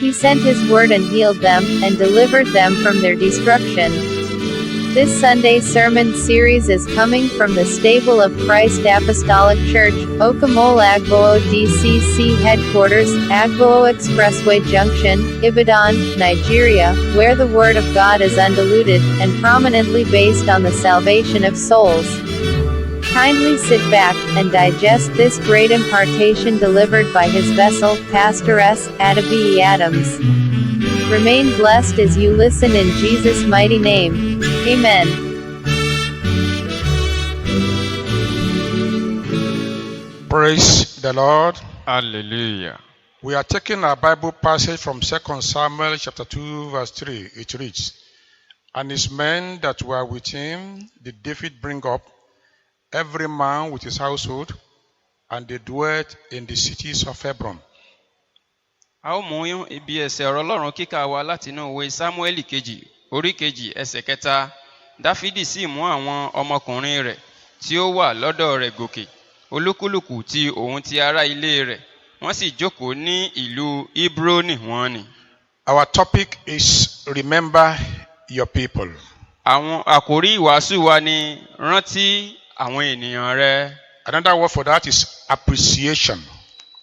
He sent his word and healed them, and delivered them from their destruction. This Sunday sermon series is coming from the stable of Christ Apostolic Church, Okamole Agboo DCC Headquarters, Agboo Expressway Junction, Ibadan, Nigeria, where the Word of God is undiluted, and prominently based on the salvation of souls. Kindly sit back, and digest this great impartation delivered by his vessel, Pastor S. Adabi Adams. Remain blessed as you listen in Jesus' mighty name. Amen. Praise the Lord. Hallelujah. We are taking our Bible passage from 2 Samuel chapter 2 verse 3. It reads, "And his men that were with him did David bring up, every man with his household, and they dwelt in the cities of Hebron." A ó mú ibi ẹsẹ̀ ọ̀rọ̀ Ọlọ́run kíkà wa láti inú ìwé Sámúẹ́lì kejì, orí kejì, ẹsẹ̀ kẹta. Dáfídì sì mú àwọn ọmọkùnrin rẹ̀ tí ó wà lọ́dọ̀ rẹ̀ gòkè, olúkúlùkù ti òun ti ará ilé rẹ̀. Wọ́n sì jókòó ní ìlú Hebroni wọ́n ni. Our topic is Remember Your People. Àwọn àkòrí ìwàásù wa ni rántí àwọn ènìyàn rẹ. Another word for that is appreciation.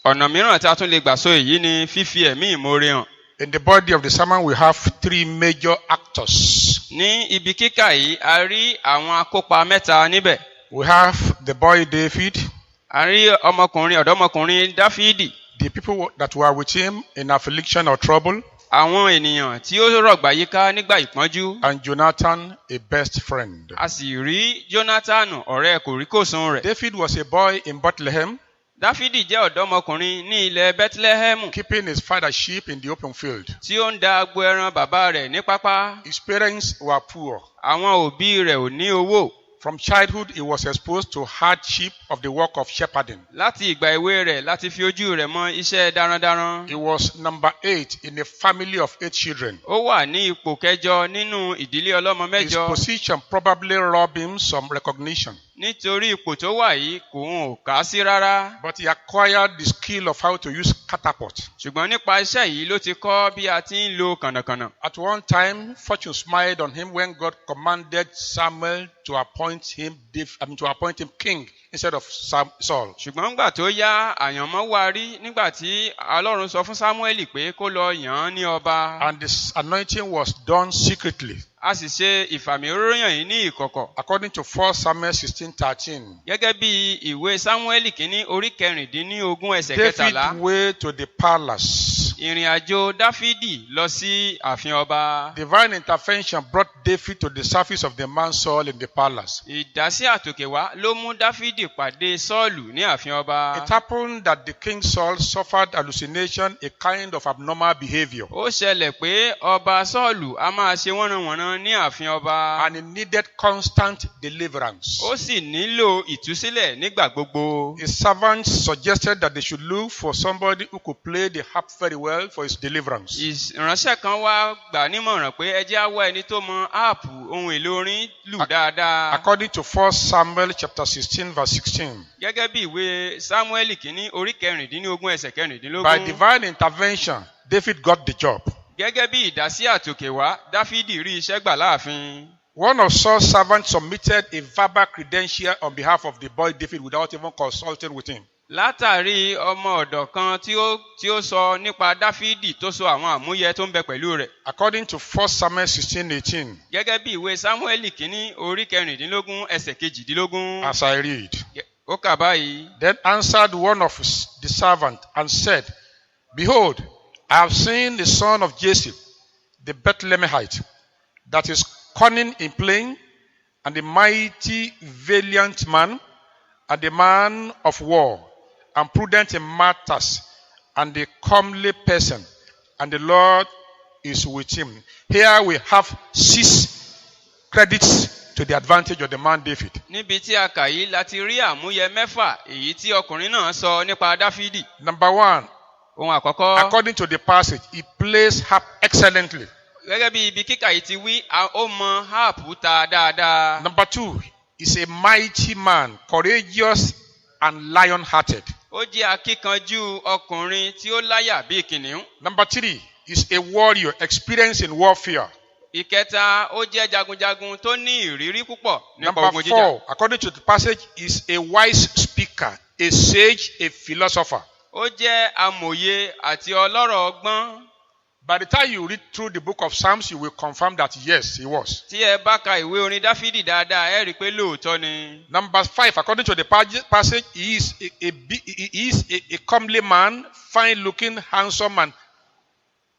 Ọ̀nà mìíràn tí a tún lè gbà sọ èyí ni fífi ẹ̀mí ìmoore hàn. In the body of the sermon, we have three major actors. Ní ibi kíkà yìí, a rí àwọn akópa mẹ́ta níbẹ̀. We have the boy David, A rí ọ̀dọ́mọkùnrin Dáfídì, the people that were with him in affliction or trouble, àwọn ènìyàn tí ó rọ̀gbà yíká nígbà ìpọ́njú. and Jonathan, a best friend. A sì rí Jónátánù, ọ̀rẹ́ kòríkòsùn rẹ̀. David was a boy in Bethlehem, Dáfídì jẹ́ ọ̀dọ́mọkùnrin ní ilẹ̀ Bẹ́tílẹ́hẹ́mù keeping his father's sheep in the open field. tí ó ń da agbo ẹran bàbá rẹ̀ ní pápá. His parents were poor. Àwọn òbí rẹ̀ ò ní owó. From childhood, he was exposed to hardship of the work of shepherding. Láti ìgbà èwe rẹ̀ láti fi ojú rẹ̀ mọ iṣẹ́ darandaran. He was number 8 in a family of 8 children. Ó wà ní ipò kẹjọ nínú ìdílé ọlọ́mọ His mẹ́jọ. position probably robbed him some recognition, Nítorí ipò tó wà yìí kò kà á sí rárá. but he acquired the skill of how to use catapult. Ṣùgbọ́n nípa iṣẹ́ yìí ló ti kọ́ bí a ti ń lo kànnàkànnà. At one time, fortune smiled on him when God commanded Samuel to appoint him king instead of Saul. Ṣùgbọ́n nígbà tó yá àyànmọ́ wá rí nígbà tí Ọlọ́run sọ fún Sámúẹ́lì pé kó lọ yàn án ní ọba. And this anointing was done secretly. A sì ṣe ìfàmìróyàn yìí ní ìkọ̀kọ̀. According to 1 Samuel 16:13, Gẹ́gẹ́ bí ìwé Sámúẹ́lì kínní orí 19 ẹsẹ̀ kẹtàlá. David way to the palace. Ìrìn àjò Dáfídì lọ sí ààfin ọba. Divine intervention brought David to the service of the man Saul in the palace. Ìdásí àtòkèwá ló mú Dáfídì pàdé Sọ́ọ̀lù ní ààfin ọba. It happened that the king Saul suffered hallucination, a kind of abnormal behavior, Ó ṣẹlẹ̀ pé ọba Sọ́ọ̀lù a máa ṣe wọ́nranwọ̀nran ní ààfin ọba. and he needed constant deliverance. Ó sì nílò ìtúsílẹ̀ nígbà gbogbo. His servants suggested that they should look for somebody who could play the harp very well for his deliverance. Ìránṣẹ́ kan wá gbà nímọ̀ràn pé ẹ jẹ́ á wá ẹni tó mọ áàpù ohun èlò orin lù dáadáa. According to 1 Samuel chapter 16 verse 16, Gẹ́gẹ́ bí ìwé Sámúẹ́lì kínní orí 19 ẹsẹ̀ 19. by divine intervention, David got the job. Gẹ́gẹ́ bí ìdásí àtòkèwá, Dáfídì rí iṣẹ́ gbà láàfin. One of Saul's servants submitted a verbal credential on behalf of the boy David without even consulting with him. Látàrí ọmọ ọ̀dọ̀ kan tí ó sọ nípa Dáfídì tó sọ àwọn àmúyẹ tó ń bẹ pẹ̀lú rẹ̀. According to 1 Samuel 16:18, Gẹ́gẹ́ bí ìwé Sámúẹ́lì kínní orí 19 ẹsẹ̀ 22. as I read, Ó kà báyìí. then answered one of the servants and said, Behold, I have seen the son of Jesse, the Bethlehemite, that is cunning in playing, and a mighty valiant man, and a man of war, and prudent in matters, and a comely person, and the Lord is with him. Here we have 6 credits to the advantage of the man David. Níbi tí a kà yìí láti rí àmúyẹ mẹ́fà èyí tí ọkùnrin náà sọ nípa Dáfídì. Number 1, Ohun àkọ́kọ́. according to the passage, he plays harp excellently. Gẹ́gẹ́ bí ibi kíkà yìí ti wí, ó mọ háàpù ta dáadáa. Number 2, he's a mighty man, courageous and lion-hearted. Ó jẹ́ akíkanjú ọkùnrin tí ó láyà bíi kìnìún. Number 3, is a warrior experienced in warfare. ìkẹta ó jẹ́ jagunjagun tó ní ìrírí púpọ̀ nípa Number ogun jíjà. 4, according to the passage, is a wise speaker, a sage, a philosopher. ó jẹ́ amòye àti ọlọ́rọ̀ ọgbọ́n. By the time you read through the book of Psalms, you will confirm that yes, he was. tí ẹ bá ka ìwé orin dáfídì dáadáa ẹ rí i pé lóòótọ́ ni. Number 5, according to the passage, he is a comely man, fine-looking, handsome man.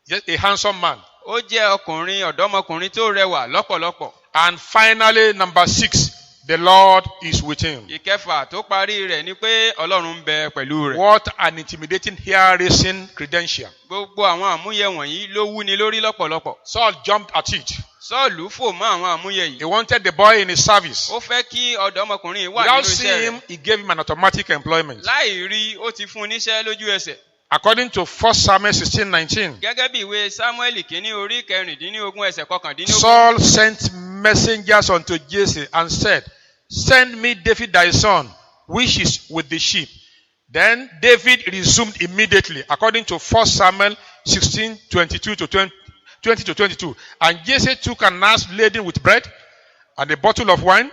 Yes, a handsome man. ó jẹ́ ọkùnrin ọ̀dọ́mọkùnrin tó rẹwà lọ́pọ̀lọpọ̀. And finally, number 6, the Lord is with him. ìkẹfà tó parí rẹ̀ ni pé ọlọ́run ń bẹ pẹ̀lú rẹ̀. What an intimidating hair-raising credential. gbogbo àwọn àmúyẹ wọ̀nyí ló wúni lórí lọ́pọ̀lọpọ̀. Saul jumped at it. sọ́ọ̀lù fò mọ́ àwọn àmúyẹ yìí. He wanted the boy in his service. ó fẹ́ kí ọ̀dọ́mọkùnrin wà Without nínú iṣẹ́ seeing rẹ̀. him, he gave him an automatic employment. láì rí ó ti fún un níṣẹ́ lójú ẹsẹ̀. According to 1 Samuel 16:19, gẹ́gẹ́ bí ìwé sámúẹ́lì kìíní orí kẹrìndínlógún ẹsẹ̀ kọkàndínlógún. Saul sent messengers unto Jesse and said, "Send me David thy son, which is with the sheep." Then David resumed immediately, according to 1 Samuel 16:22 to 20 to 22. And Jesse took an ass laden with bread, and a bottle of wine,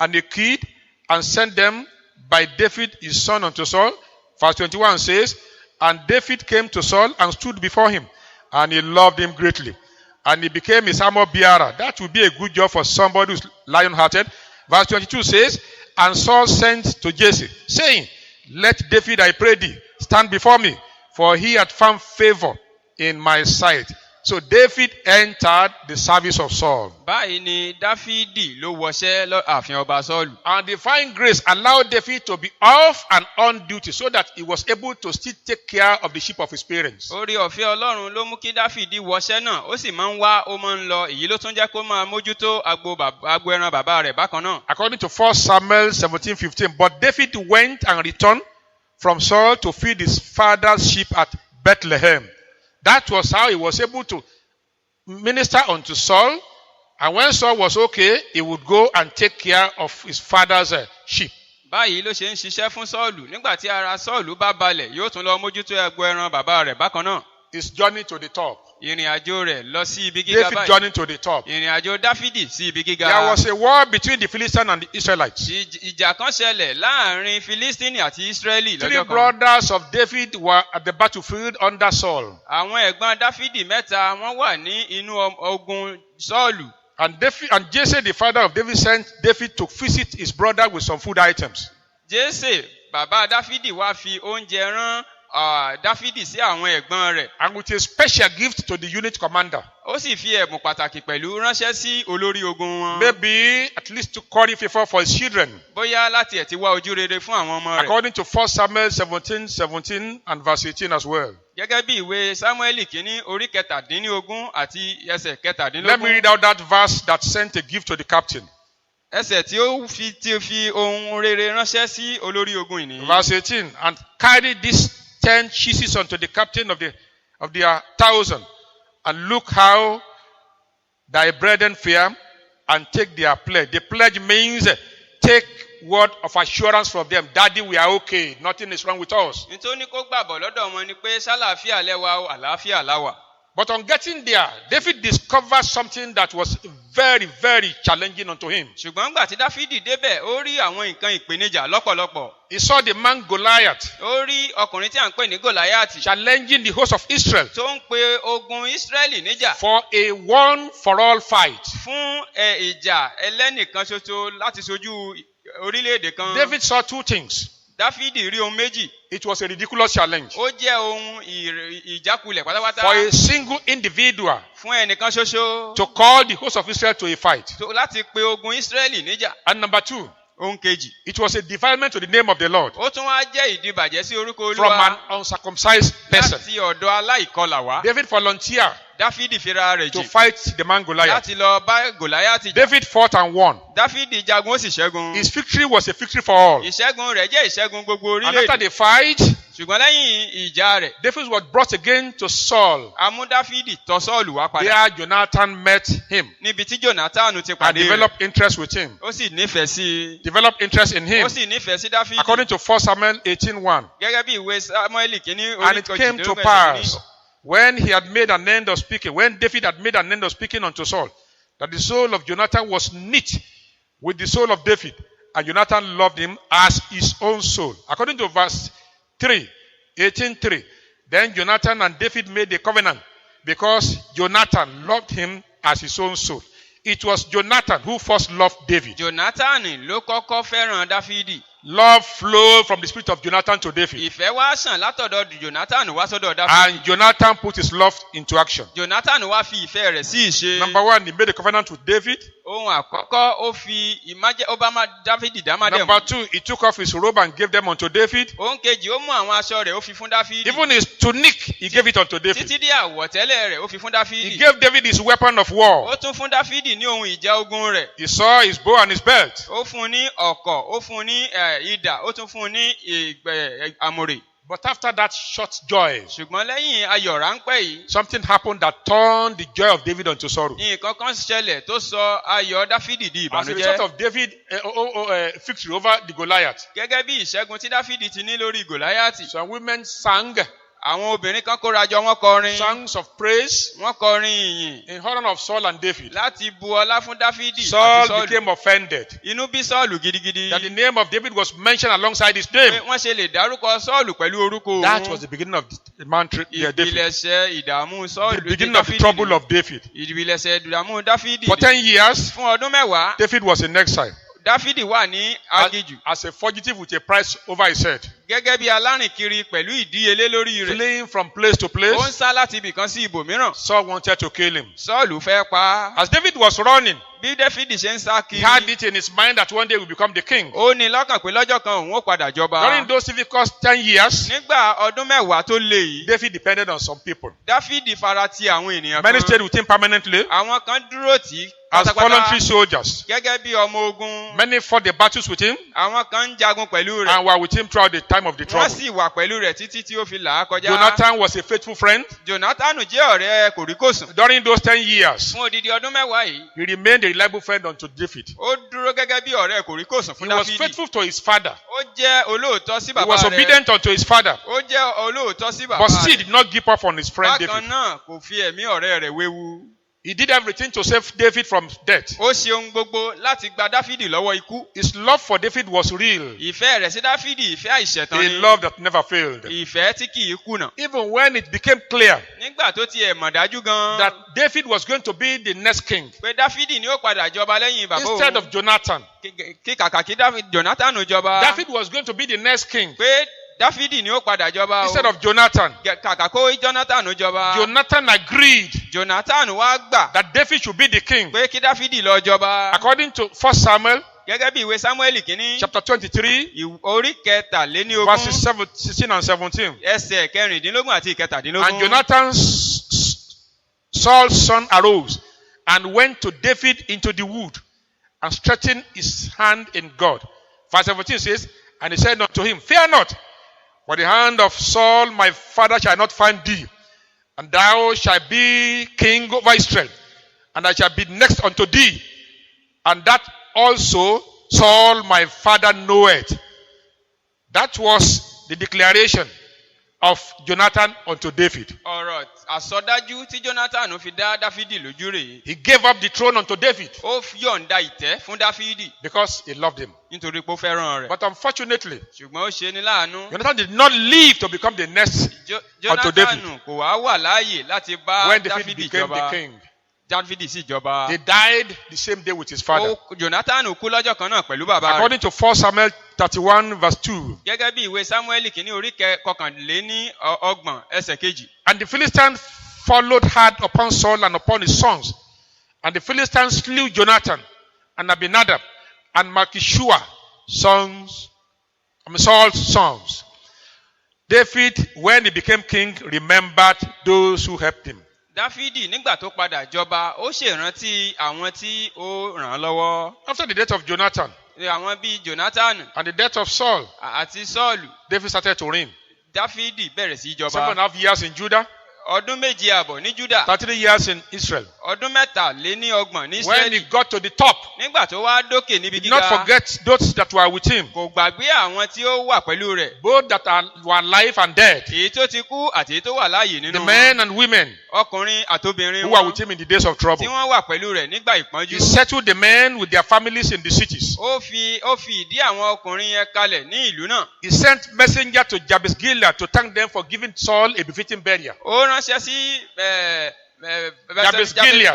and a kid, and sent them by David his son unto Saul. Verse 21 says, "And David came to Saul and stood before him, and he loved him greatly. And he became his armor bearer." That would be a good job for somebody who's lion-hearted. Verse 22 says, "And Saul sent to Jesse, saying, Let David, I pray thee, stand before me, for he had found favor in my sight." So David entered the service of Saul. báyìí ni dáfídì ló wọṣẹ́ ààfin ọba sọ́ọ̀lù. And divine grace allowed David to be off and on duty so that he was able to still take care of the sheep of his parents. orí ọ̀fẹ́ ọlọ́run ló mú kí dáfídì wọṣẹ́ náà ó sì máa ń wá ó máa ń lọ èyí ló tún jẹ́ kó máa mójútó agbo ẹran bàbá rẹ̀ bákan náà. According to 1 Samuel 17:15, but David went and returned from Saul to feed his father's sheep at Bethlehem. That was how he was able to minister unto Saul. And when Saul was okay, he would go and take care of his father's sheep. báyìí ló ṣe ń ṣiṣẹ́ fún sọ́ọ̀lù nígbà tí ara sọ́ọ̀lù bá balẹ̀ yóò tún lọ mójútó agbo ẹran bàbá rẹ̀ bákan náà. His journey to the top. ìrìn àjò rẹ̀ lọ sí ibi gíga David's báyìí. journey to the top. ìrìn àjò dáfídì sí ibi gíga. There was a war between the Philistines and the Israelites. ìjà kan ṣẹlẹ̀ láàrin filistini àti israeli 3 lọ́jọ́ kan. brothers of David were at the battlefield under Saul. àwọn ẹ̀gbọ́n dáfídì mẹ́ta wọ́n wà ní inú ogun sọ́ọ̀lù. And Jesse, the father of David, sent David to visit his brother with some food items. jésè bàbá dáfídì wá fi oúnjẹ rán dáfídì sí àwọn ẹ̀gbọ́n rẹ̀. And with a special gift to the unit commander. ó sì fi ẹ̀bùn pàtàkì pẹ̀lú ránṣẹ́ sí olórí ogun wọn. Maybe at least to curry favor for his children. bóyá láti ẹ̀ ti wá ojú rere fún àwọn ọmọ rẹ̀. According to 1 Samuel 17:17 and verse 18 as well. gẹ́gẹ́ bí ìwé sámúẹ́lì kìíní orí kẹtàdínlógún àti ẹsẹ̀ Let me kẹtàdínlógún. read out that verse that sent a gift to the captain. ẹsẹ̀ tí ó fi ohun rere ránṣẹ́ sí olórí ogun ìní. Verse 18. And carry these 10 cheeses unto the captain of their 1,000. And look how thy brethren fare, and take their pledge. The pledge means take word of assurance from them. Daddy, we are okay. Nothing is wrong with us. nítorí kó gbàbọ̀ lọ́dọ̀ wọn ni pé ṣàlàáfíà lẹ́wà o àlàáfíà láwà. But on getting there, David discovered something that was very, very challenging unto him. ṣùgbọ́n gbà tí dáfídì débẹ̀ ó rí àwọn nǹkan ìpèníjà lọ́pọ̀lọpọ̀. He saw the man Goliath ó rí ọkùnrin tí à ń pè ní gòláyàtì challenging the host of Israel tó ń pe ogun ísírẹ́lì níjà for a one-for-all fight. fún ìjà ẹlẹ́nìkan ṣoṣo láti ṣojú orílẹ̀-èdè kan. David saw two things. dáfídì rí ohun méjì. It was a ridiculous challenge ó jẹ́ ohun ìjákulẹ̀ pátápátá for a single individual fún ẹnìkan ṣoṣo to call the host of Israel to a fight. láti pe ogun ísírẹ́lì níjà. And number two, ohun kejì. it was a defilement to the name of the Lord ó tún wá jẹ́ ìdìbàjẹ́ sí orúkọ from olúwa an uncircumcised person. láti ọ̀dọ̀ aláìkọlà wá. David volunteered dáfídì fira rẹ̀ to jì fight the man Goliath. láti lọ bá gòláyàtì jà. David fought and won. dáfídì jagun ó sì ṣẹ́gun. His victory was a victory for all. ìṣẹ́gun rẹ̀ jẹ́ ìṣẹ́gun gbogbo And after orílẹ̀-èdè. the fight, ṣùgbọ́n lẹ́yìn ìjà rẹ̀ David was brought again to Saul. amú dáfídì tọ̀ sọ́ọ̀lù wá padà. There Jonathan met him níbi tí jonathan ti and pàdé rẹ̀. developed interest with him. ó sì nífẹ̀ẹ́ sí i. Developed interest in him. ó sì nífẹ̀ẹ́ sí dáfídì. According to 1 Samuel 18:1. gẹ́gẹ́ bí ìwé samuel kìíní And orí it came to kejìdínlógún ẹsẹ̀ pass kìíní. when he had made an end of speaking, when David had made an end of speaking unto Saul, that the soul of Jonathan was knit with the soul of David, and Jonathan loved him as his own soul. According to verse 3, 18:3, then Jonathan and David made a covenant because Jonathan loved him as his own soul. It was Jonathan who first loved David. Jonathan ló kọ́kọ́ fẹ́ràn Dáfídì. Love flowed from the spirit of Jonathan to David. Ìfẹ́ wá sàn látọ̀dọ̀ Jonathan wá sọ́dọ̀ Dáfídì. And Jonathan put his love into action. Jonathan wá fi ìfẹ́ rẹ̀ sí ìṣe. Number one, he made a covenant with David. Ohun àkọ́kọ́ ó fi Obama Dáfídì dámádẹ̀mú. Number two, he took off his robe and gave them unto David. Ohun kejì ó mú àwọn aṣọ rẹ̀ ó fi fún Dáfídì. Even his tunic, he gave it unto David. Títí dé àwọ̀tẹ́lẹ̀ rẹ̀ ó fi fún Dáfídì. He gave David his weapon of war. Ó tún fún Dáfídì ní ohun ìjà ogun rẹ̀. He saw his bow and his belt. Ó fún ní ọ̀kọ̀, ó fún ní idà, ó tún fún ní àmùrè. But after that short joy, Ṣùgbọ́n lẹ́yìn ayọ̀ ráńpẹ́ yìí, something happened that turned the joy of David into sorrow. nǹkan kan ṣẹlẹ̀ tó sọ ayọ̀ Dáfídì di As a result ìbànújẹ́. of David victory over the Goliath, Gẹ́gẹ́ bí ìṣẹ́gun tí Dáfídì ti ní lórí Gòláyátì, some women sang àwọn obìnrin kan kóra jọ wọ́n kọrin. songs of praise Wọ́n kọrin ìyìn in honor of Saul and David. láti bu ọlá fún Dáfídì àti Saul Sọ́ọ̀lù. became offended Inú bí Sọ́ọ̀lù gidigidi. that the name of David was mentioned alongside his Pé name. wọ́n ṣe lè dárúkọ Sọ́ọ̀lù pẹ̀lú orúkọ That òun. was the beginning of the man, David. Ìpilẹ̀ṣẹ̀ ìdààmú Sọ́ọ̀lù The beginning of the trouble of David. Ìpilẹ̀ṣẹ̀ ìdààmú Dáfídì. For 10 years, Fún ọdún mẹ́wàá, David was in exile Dáfídì wà ní aginjù. as a fugitive with a price over his head, Gẹ́gẹ́ bí alárìnkiri pẹ̀lú ìdíyelé lórí rẹ̀. fleeing from place to Ó ń place. sá láti ibìkan sí ibòmíràn. Saul wanted to kill him. Sọ́ọ̀lù fẹ́ pa á. As David was running, Bí Dáfídì ṣe ń sá he had kiri, it in his mind that one day he will become the king. ó ní lọ́kàn pé lọ́jọ́ kan òun ó padà jọba. During those difficult 10 years, Nígbà ọdún mẹ́wàá tó le yìí, David depended on some people. Dáfídì fara ti àwọn ènìyàn Many kan. stayed with him permanently Àwọn kan dúró tì í as voluntary pátápátá soldiers. gẹ́gẹ́ bí ọmọ ogun. Many fought the battles with him Àwọn kan ń jagun pẹ̀lú rẹ̀. and were with him throughout the time of the Wọ́n trouble. sì wà pẹ̀lú rẹ̀ títí tí ó fi là á kọjá. Jonathan was a faithful friend. Jonathan jẹ́ ọ̀rẹ́ kòríkòsùn. During those 10 years, Fún odidi ọdún mẹ́wàá yìí, he remained a reliable friend unto David. ó dúró gẹ́gẹ́ bí ọ̀rẹ́ kòríkòsùn He fún was Dáfídì. faithful to his father. Ó jẹ́ olóòótọ́ sí He bàbá was rẹ̀. obedient unto his father. Ó jẹ́ olóòótọ́ sí bàbá But still rẹ̀. did not give up on his friend Bákan David. náà kò fi ẹ̀mí ọ̀rẹ́ rẹ̀ wéwu. He did everything to save David from death. Ó ṣe ohun gbogbo láti gba Dáfídì lọ́wọ́ ikú. His love for David was real. Ìfẹ́ rẹ̀ sí Dáfídì ìfẹ́ àìṣẹ̀tàn A ni. love that never failed. Ìfẹ́ tí kì í kùnà. Even when it became clear Nígbà tó tiẹ̀ mọ̀ dájú gan-an that David was going to be the next king pé Dáfídì ni ó padà jọba lẹ́yìn bàbá instead òun. of Jonathan, Kí kàkà kí Jonathan jọba. David was going to be the next king Pé Dáfídì ni ó padà jọba o. instead of Jonathan. Kàkà kó Jonathan jọba. Jonathan agreed Jonathan wá gbà that David should be the king. pé kí Dáfídì lọ jọba. According to 1 Samuel Gẹ́gẹ́ bí ìwé Sámúẹ́lì kìíní. chapter 23, Orí kẹtàléníogún. verses 16 and 17. Ẹsẹ̀ kẹrìndínlógún àti ìkẹtàdínlógún. And Jonathan, Saul's son, arose and went to David into the wood and stretched his hand in God. Verse 17 says, and he said unto him, fear not, for the hand of Saul my father shall not find thee, and thou shalt be king over Israel, and I shall be next unto thee, and that also Saul my father knoweth. That was the declaration of Jonathan unto David. Ọ̀rọ̀ àsọdájú tí Jonathan fi dá Dáfídì lójú rèé. He gave up the throne unto David Ó yọ̀ǹda ìtẹ́ fún Dáfídì because he loved him. nítorí pé ó fẹ́ràn rẹ̀. But unfortunately, Ṣùgbọ́n ó ṣe ni láàánú. Jonathan did not live to become the next unto David Jonathan kò wá wà láàyè láti bá when David Dáfídì became the jọba. king. Dáfídì sì jọba. He died the same day with his father. Jonathan kú lọ́jọ́ kan náà pẹ̀lú bàbá rẹ̀. According to 1 Samuel 31 verse 2. Gẹ́gẹ́ bí ìwé Sámúẹ́lì kìíní orí kọkànléní ọgbọ̀n ẹsẹ̀ kejì. And the Philistines followed hard upon Saul and upon his sons. And the Philistines slew Jonathan and Abinadab and Malchishua, Saul's sons. David, when he became king, remembered those who helped him. Dáfídì nígbà tó padà jọba, ó ṣèrántí àwọn tí ó ràn án lọ́wọ́. After the death of Jonathan Àwọn bíi Jonathan and the death of Saul, àti Sọ́ọ̀lù. David started to reign. Dáfídì bẹ̀rẹ̀ sí í jọba. 7.5 years in Judah, Ọdún méje àbọ̀ ní Júdà. 33 years in Israel. ọdún mẹ́tàléníọgbọ̀n ní When he Ísírẹ́lì. got to the top, Nígbà tó wá dókè níbi he did not gíga, forget those that were with him, kò gbàgbé àwọn tí ó wà pẹ̀lú rẹ̀. both that were alive and dead, Èyí tó ti kú àti èyí tó wà láàyè the nínú wọn. men and women Ọkùnrin àtobìnrin who were wọn with him in the days of trouble. tí wọ́n wà pẹ̀lú rẹ̀ nígbà He ìpọ́njú. settled the men with their families in the cities. Ó fi ìdí àwọn ọkùnrin yẹn kalẹ̀ ní ìlú náà. He sent messenger to Jabez Gilead to thank them for giving Saul a befitting burial. Ó ránṣẹ́ sí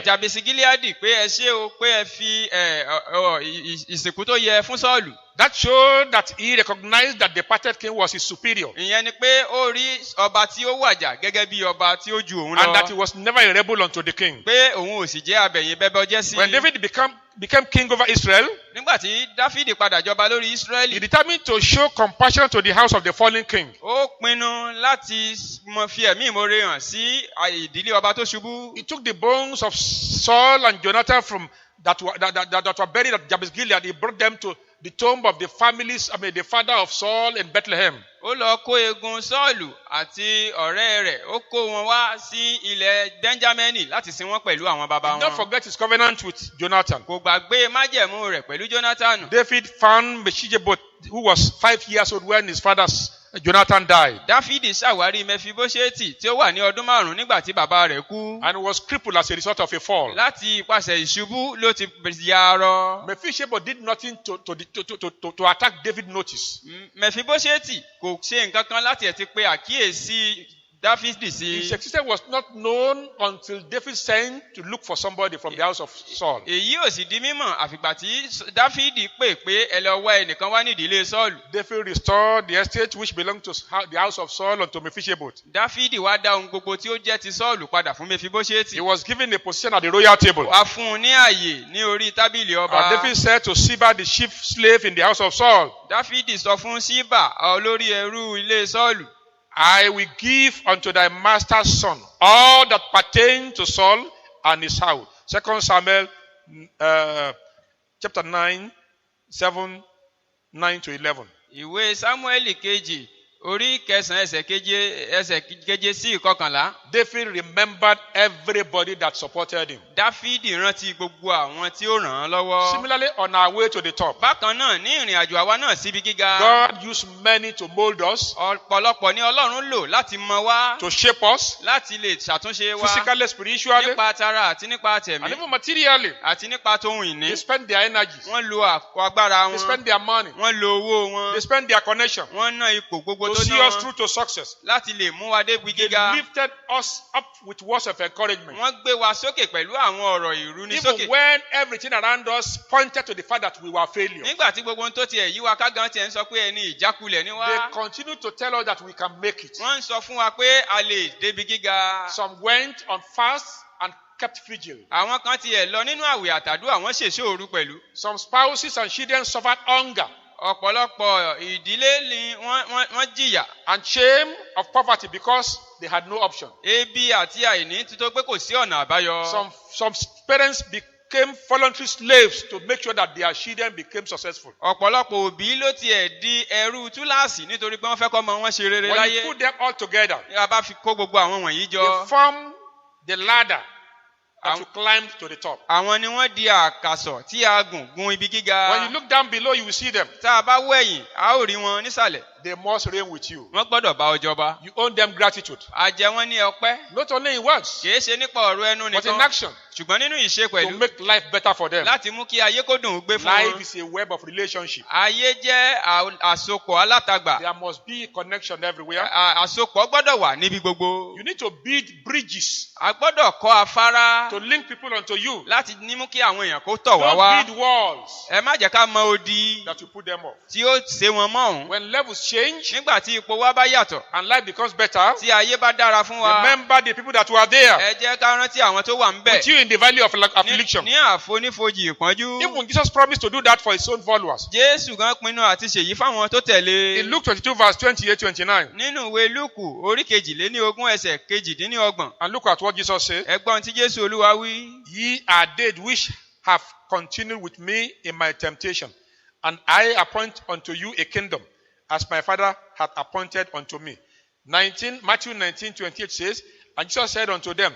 Jabesi Gileadi pé ẹ ṣé o pé ẹ fi ìsìnkú tó yẹ fún Sọ́ọ̀lù. That showed that he recognized that the departed king was his superior, Ìyẹn ni pé ó rí ọba tí ó wàjà gẹ́gẹ́ bí ọba tí ó ju òun and that he lọ. was never a rebel unto the king. Pé òun ò sì jẹ́ abẹ̀yìn bẹ́bẹ́ ọjẹ́ sí. When David became king over Israel, Nígbà tí Dáfídì padà jọba lórí he Ísírẹ́lì, determined to show compassion to the house of the fallen king. ó pinnu láti fi ẹ̀mí ìmoore hàn sí ìdílé ọba tó ṣubú. He took the bones of Saul and Jonathan that were buried at Jabez Gilead. He brought them to the tomb of the the father of Saul in Bethlehem. Ó lọ kó eegun Sọ́ọ̀lù àti ọ̀rẹ́ rẹ̀, ó kó wọn wá sí ilẹ̀ Bẹ́ńjámínì láti sin wọ́n pẹ̀lú àwọn baba He did not wọn. forget his covenant with Jonathan. Kò gbàgbé májẹ̀mú rẹ̀ pẹ̀lú Jónátánù. David found Mephibosheth, who was 5 years old when his father Jonathan died, Dáfídì ṣàwárí Mẹfibóṣẹ́tì tí ó wà ní ọdún 5 nígbà tí bàbá rẹ̀ kú. and was crippled as a result of a fall. Láti ipasẹ̀ ìṣubú ló ti ya arọ. Mephibosheth did nothing to attack David's notice. Mẹfibóṣẹ́tì kò ṣe nǹkan kan láti ẹ̀ ti pe àkíyèsí Dáfídì sí. His existence was not known until David sent to look for somebody from the house of Saul. Èyí ò sì di mímọ̀ àfìgbà tí Dáfídì pè pé ẹ lọ wá ẹnìkan wá ní ìdílé Sọ́ọ̀lù. David restored the estate which belonged to the house of Saul unto Mephibosheth. Dáfídì wá dá ohun gbogbo tí ó jẹ́ ti Sọ́ọ̀lù padà fún Mẹfibóṣẹ́tì. He was given a position at the royal table. Wá fún un ní àyè ní orí tábìlì ọba. And David said to Siba, the chief slave in the house of Saul, Dáfídì sọ fún Síbà olórí ẹrú ilé Sọ́ọ̀lù. I will give unto thy master's son all that pertain to Saul and his house. 2 Samuel chapter 9, 7, 9 to 11. Ìwé Sámúẹ́lì kejì orí 9 ẹsẹ̀ keje sí 11. David remembered everybody that supported him. Dáfídì rántí gbogbo àwọn tí ó ràn án lọ́wọ́. Similarly, on our way to the top, Bákan náà ní ìrìn àjò àwa náà síbi gíga. God used many to mold us, Ọ̀pọ̀lọpọ̀ ni Ọlọ́run lò láti mọ wá, to shape us, láti lè ṣàtúnṣe wa physically, spiritually, nípa tara àti nípa and tẹ̀mí even materially. àti nípa tohun ìní. They spend their energies, Wọ́n lo agbára they wọn, spend their money, wọ́n lo owó wọn, they spend their connection wọ́n ná ipò gbogbo to tó see ná us wọn through to success. láti lè mú wa débi They gíga. lifted us up with words of encouragement. Wọ́n gbé wa sókè pẹ̀lú àwọn ọ̀rọ̀ ìrúnisókè. Even when everything around us pointed to the fact that we were failures, Nígbà tí gbogbo ohun tó tiẹ̀ yí wa ká gan tiẹ̀ ń sọ pé ẹni ìjákulẹ̀ ni they wá. continued to tell us that we can make it. Wọ́n ń sọ fún wa pé a lè débi gíga. Some went on fast and kept vigil. Àwọn kan tiẹ̀ lọ nínú àwẹ̀ àtàdúrà wọ́n ṣèṣòru pẹ̀lú. Some spouses and children suffered hunger Ọ̀pọ̀lọpọ̀ ìdílé ni wọ́n jìyà. and shame of poverty because they had no option. Ebi àti àìní ti tó pé kò sí ọ̀nà àbáyọ. Some parents became voluntary slaves to make sure that their children became successful. Ọ̀pọ̀lọpọ̀ òbí ló tiẹ̀ di ẹrú túláàsì nítorí pé wọ́n fẹ́ kọ́ ọmọ wọn ṣe rere When láyé. you put them all together, Ní a bá fi kó gbogbo àwọn wọ̀nyí they jọ, form the ladder that you climbed to the top. àwọn ni wọ́n di àkàsọ̀ tí a gun ibi gíga. When you look down below, you will see them. Tá a bá wẹ̀yìn, a ó rí wọn nísàlẹ̀. They must reign with you. Wọ́n gbọ́dọ̀ bá ọ jọba. You owe them gratitude. A jẹ wọ́n ní ọpẹ́. Not only in words, Kìí ṣe nípa ọ̀rọ̀ ẹnu but in nìkan, action ṣùgbọ́n nínú ìṣe to pẹ̀lú make life better for them. láti mú kí ayé kó dùn ún gbé fún Life wọn. is a web of relationship. Ayé jẹ́ àsopọ̀ alátagbà. There must be a connection everywhere. Àsopọ̀ gbọ́dọ̀ wà níbi gbogbo. You need to build bridges A gbọ́dọ̀ kọ́ afárá to link people unto you. láti ní mú kí àwọn èèyàn kó tọ̀ wá Don't wá. build walls Ẹ má jẹ́ ká mọ odi that you put them off. tí ó ṣe wọn mọ́ òun. When levels change Nígbà tí ipò wa bá yàtọ̀, and life becomes better, tí ayé bá dára fún wa, remember the people that were there ẹ jẹ́ ká rántí àwọn tó wà ń bẹ̀. with you in the valley of affliction. Ní àfonífojì ìpọ́njú. Even Jesus promised to do that for his own followers. Jésù gan pinnu àti ṣèyí fáwọn tó tẹ̀lé. In Luke 22 verse 28-29, Nínú ìwé Lúùkù orí 22 ẹsẹ̀ 28. and look at what Jesus said. Ẹgbọ́n tí Jésù Olúwa wí. Ye are dead which have continued with me in my temptation, and I appoint unto you a kingdom, as my Father hath appointed unto me. Matthew 19:28 says, and Jesus said unto them,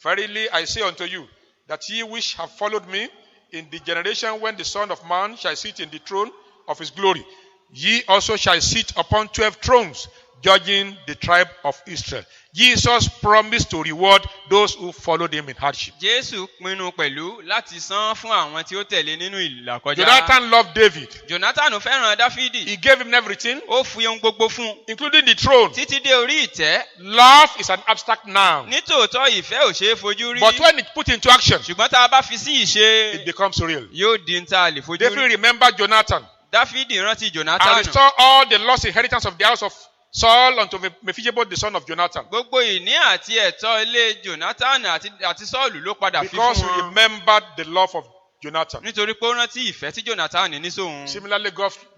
Verily I say unto you, that ye which have followed me in the generation when the Son of Man shall sit in the throne of his glory, ye also shall sit upon 12 thrones, judging the tribe of Israel. Jesus promised to reward those who followed him in hardship. Jésù pinnu pẹ̀lú láti san fún àwọn tí ó tẹ̀lé nínú ìlàkọjá. Jonathan loved David. Jonathan fẹ́ràn Dáfídì. He gave him everything, Ó fi ohun gbogbo fún un, including the throne. títí dé orí ìtẹ́. Love is an abstract noun, Nítòótọ́ ìfẹ́ ò ṣeé fojú rí. but when it put into action, Ṣùgbọ́n tá a bá fi sí it ìṣe, becomes real. yóò di n tá a lè fojú David rí. remembered Jonathan Dáfídì rántí and Jonathan. restored all the lost inheritance of the house of Saul unto Mephibosheth, the son of Jonathan, Gbogbo ìní àti ẹ̀tọ́ ilé Jonathan àti Sọ́ọ̀lù ló padà fi because fún he wọn. remembered the love of Jonathan. Nítorí pé ó rántí ìfẹ́ tí Jonathan ní sóhun. Similarly,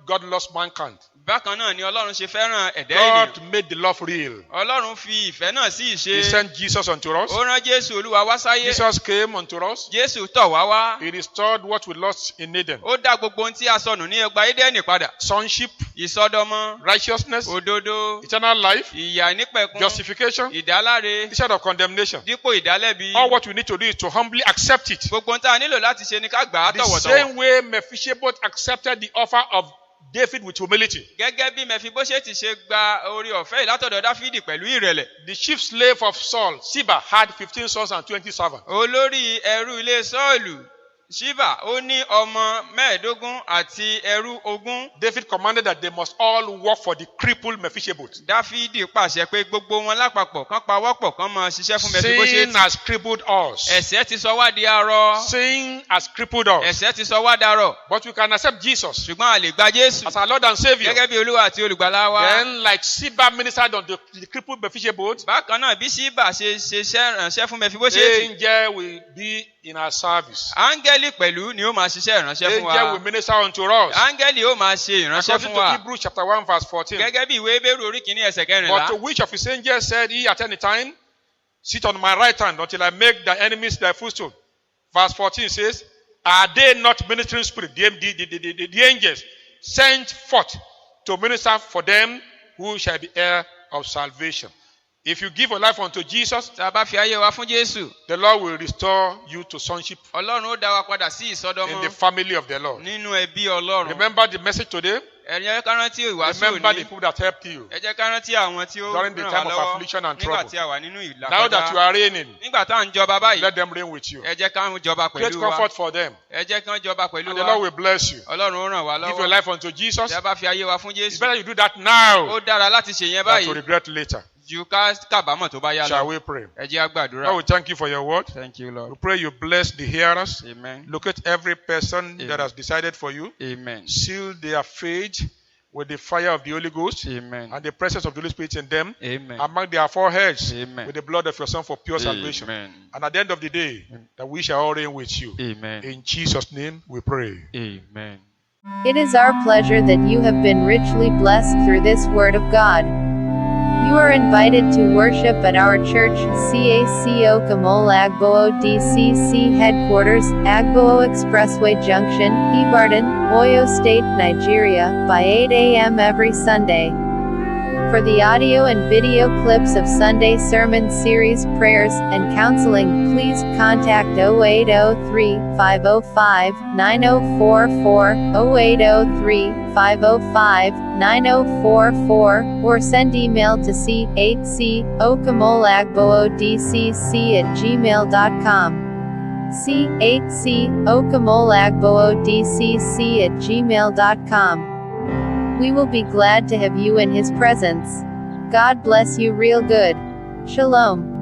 God loves mankind. Bákan náà ni Ọlọ́run ṣe fẹ́ràn ẹ̀dá ènìyàn. God made the love real. Ọlọ́run fi ìfẹ́ náà sí He ìṣe. sent Jesus unto us. Ó rán Jésù Olúwa wá sáyé. Jesus came unto us. Jésù tọ̀ wá wá. He restored what we lost in Eden. Ó dá gbogbo ohun tí a sọnù ní ọgbà Édẹ́nì padà. Sonship, Ìsọdọmọ, righteousness, òdodo, eternal life, ìyà nípẹ̀kun, justification, ìdáláre, instead of condemnation. dípò ìdálẹ́bi. All what we need to do is to humbly accept it. Gbogbo ohun tá a nílò láti ṣe ni ká gbà á The tọ̀wọ̀tọ̀wọ̀. same way Mephibosheth accepted the offer of David with humility. Gẹ́gẹ́ bí Mẹfibóṣẹ́tì ṣe gba orí ọ̀fẹ́ yìí látọ̀dọ̀ Dáfídì pẹ̀lú ìrẹ̀lẹ̀. The chief slave of Saul, Ziba, had 15 sons and 20 servants. Olórí ẹrú ilé Sọ́ọ̀lù, Ṣíbà, ó ní ọmọ 15 àti ẹrú 20. David commanded that they must all work for the crippled Mephibosheth. Dáfídì pàṣẹ pé gbogbo wọn lápapọ̀ kán pawọ́pọ̀ kán máa ṣiṣẹ́ fún Sin Mẹfibóṣẹ́tì. has crippled us. Ẹ̀ṣẹ̀ ti sọ wá di arọ. Sin has crippled us. Ẹ̀ṣẹ̀ ti sọ wá darọ̀. But we can accept Jesus Ṣùgbọ́n a lè gba Jésù as our Lord and Savior. gẹ́gẹ́ bí Olúwa àti Olùgbàlà wa. Then, like Ziba ministered on the crippled Mephibosheth, Bákan náà bí Ṣíbà ṣe ránṣẹ́ fún Mẹfibóṣẹ́tì. angel will be in our service. Áńgẹ́lì pẹ̀lú ni ó máa ṣiṣẹ́ ìránṣẹ́ fún Angel wa. will minister unto us. Áńgẹ́lì ó máa ṣe ìránṣẹ́ According fún to wa. Hebrews chapter 1 verse 14. Gẹ́gẹ́ bí ìwé Hébérù orí kìíní ẹsẹ̀ But to 14. which of his angels said he at any time, sit on my right hand until I make thy enemies thy footstool. Verse 14 says, are they not ministering spirit, the angels, sent forth to minister for them who shall be heir of salvation? If you give your life unto Jesus, Tá a bá fi ayé wa fún Jésù, the Lord will restore you to sonship Ọlọ́run ó dá wa padà sí in ìsọdọmọ the family of the Lord. nínú ẹbí Ọlọ́run. Remember the message today? Ẹ jẹ́ ká rántí ìwàásù Remember the òní. people that helped you Ẹ jẹ́ ká rántí àwọn tí ó during the ràn time wá of lọ́wọ́ affliction and nígbà trouble. tí a wà nínú Now that you ìlàkọjá. are reigning, Nígbà tá à ń jọba báyìí, let them reign with you. ẹ jẹ́ ká ń jọba Create pẹ̀lú wa. comfort for them. Ẹ jẹ́ ká ń jọba pẹ̀lú And the Lord wa. will bless you. Ọlọ́run ó ràn wá Give your lọ́wọ́. life unto Jesus. Tí a bá fi ayé wa fún It's Jésù, better you do that now ó dára láti ṣe yẹn than to báyìí regret later. ju ká kábàámọ̀ tó bá yá Shall lọ. we pray? Ẹ jẹ́ á gbàdúrà. Lord, we thank you for your word. Thank you, We Lord. pray you bless the hearers. Amen. Locate every person Amen. that has decided for you. Amen. Seal their faith with the fire of the Holy Ghost Amen. and the presence of the Holy Spirit in them. Amen. Among their foreheads Amen. with the blood of your Son for pure salvation. Amen. And at the end of the day, that we shall all reign with you. Amen. In Jesus' name we pray. Amen. It is our pleasure that you have been richly blessed through this Word of God. You are invited to worship at our church, CAC Okamole Agboo DCC headquarters, Agboo Expressway Junction, Ibadan, Oyo State, Nigeria, by 8 a.m. every Sunday. For the audio and video clips of Sunday sermon series, prayers, and counseling, please contact 0803-505-9044, 0803-505-9044, or send email to c8cokamolagbodcc@gmail.com. c8cokamolagbodcc@gmail.com. We will be glad to have you in His presence. God bless you real good. Shalom.